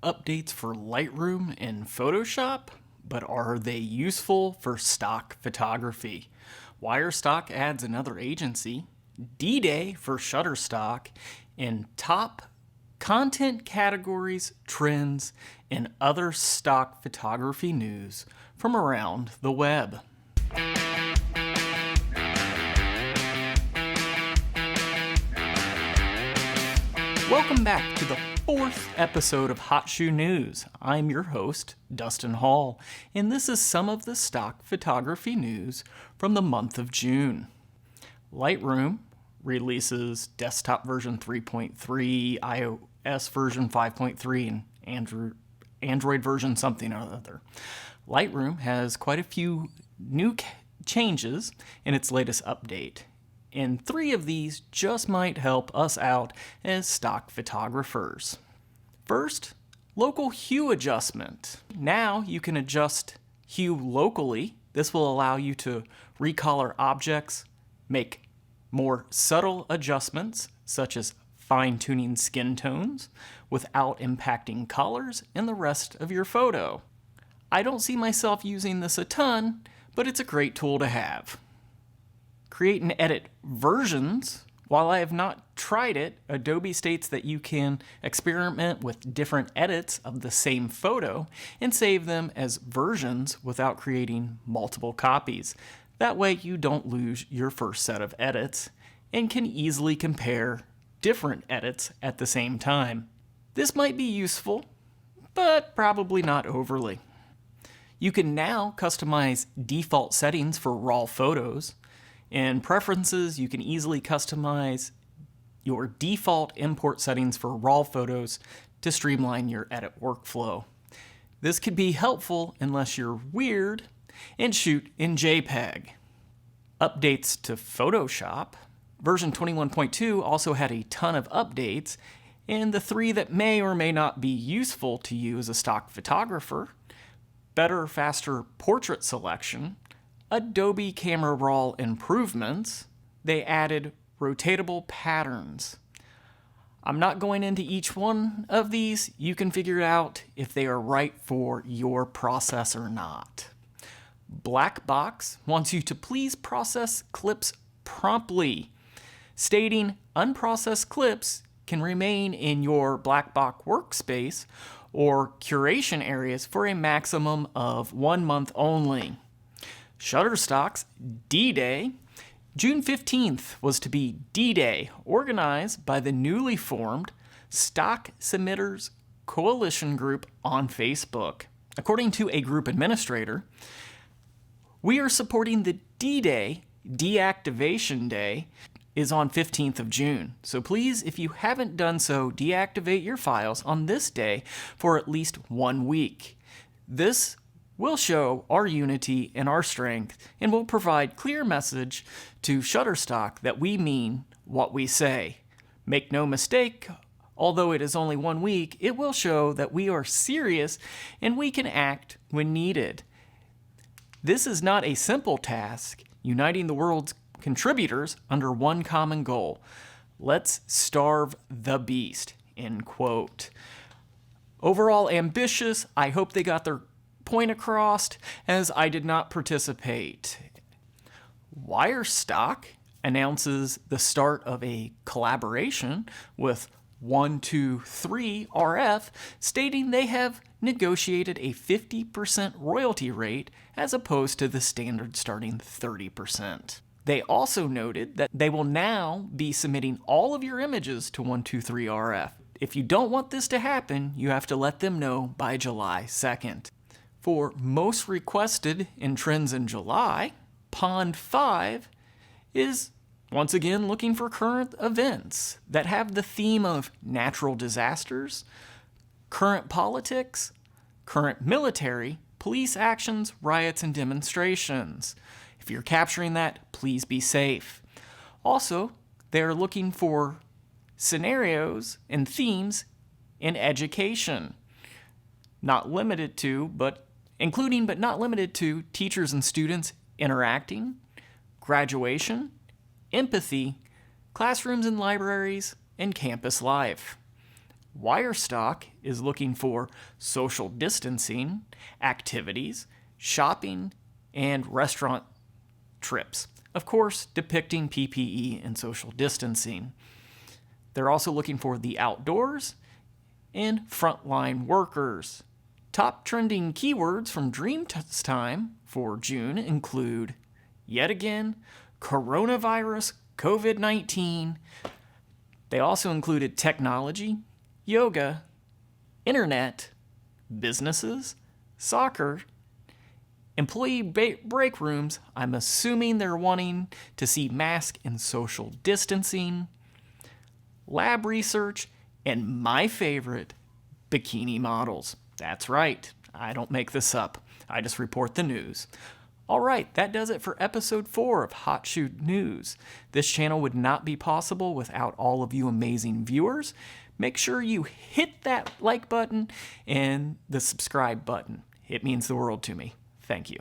updates for Lightroom and Photoshop, but are they useful for stock photography? Wirestock adds another agency, D-Day for Shutterstock, and top content categories, trends, and other stock photography news from around the web. Welcome back to the fourth episode of Hot Shoe News. I'm your host, Dustin Hall, and this is some of the stock photography news from the month of June. Lightroom releases desktop version 3.3, iOS version 5.3, and Android version something or other. Lightroom has quite a few new changes in its latest update, and 3 of these just might help us out as stock photographers. First, local hue adjustment. Now you can adjust hue locally. This will allow you to recolor objects, make more subtle adjustments, such as fine-tuning skin tones, without impacting colors and the rest of your photo. I don't see myself using this a ton, but it's a great tool to have. Create and edit versions. While I have not tried it, Adobe states that you can experiment with different edits of the same photo and save them as versions without creating multiple copies. That way you don't lose your first set of edits and can easily compare different edits at the same time. This might be useful, but probably not overly. You can now customize default settings for raw photos. In Preferences, you can easily customize your default import settings for RAW photos to streamline your edit workflow. This could be helpful unless you're weird and shoot in JPEG. Updates to Photoshop. Version 21.2 also had a ton of updates, and the 3 that may or may not be useful to you as a stock photographer: better, faster portrait selection, Adobe Camera Raw improvements. They added rotatable patterns. I'm not going into each one of these. You can figure out if they are right for your process or not. BlackBox wants you to please process clips promptly, stating unprocessed clips can remain in your BlackBox workspace or curation areas for a maximum of 1 month only. Shutterstock's D-Day. June 15th was to be D-Day, organized by the newly formed Stock Submitters Coalition group on Facebook. According to a group administrator, we are supporting the D-Day. Deactivation Day is on 15th of June. So please, if you haven't done so, deactivate your files on this day for at least 1 week. This will show our unity and our strength and will provide clear message to Shutterstock that we mean what we say. Make no mistake, although it is only 1 week, it will show that we are serious and we can act when needed. This is not a simple task, uniting the world's contributors under one common goal. Let's starve the beast, end quote. Overall ambitious. I hope they got their point across, as I did not participate. Wirestock announces the start of a collaboration with 123RF, stating they have negotiated a 50% royalty rate as opposed to the standard starting 30%. They also noted that they will now be submitting all of your images to 123RF. If you don't want this to happen, you have to let them know by July 2nd. For most requested in trends in July, Pond 5 is once again looking for current events that have the theme of natural disasters, current politics, current military, police actions, riots, and demonstrations. If you're capturing that, please be safe. Also, they're looking for scenarios and themes in education, not limited to, but including but not limited to teachers and students interacting, graduation, empathy, classrooms and libraries, and campus life. Wirestock is looking for social distancing, activities, shopping, and restaurant trips. Of course, depicting PPE and social distancing. They're also looking for the outdoors and frontline workers. Top trending keywords from Dreamtime for June include, yet again, coronavirus, COVID-19. They also included technology, yoga, internet, businesses, soccer, employee break rooms. I'm assuming they're wanting to see mask and social distancing, lab research, and my favorite, bikini models. That's right, I don't make this up. I just report the news. All right, that does it for episode 4 of Hot Shoe News. This channel would not be possible without all of you amazing viewers. Make sure you hit that like button and the subscribe button. It means the world to me. Thank you.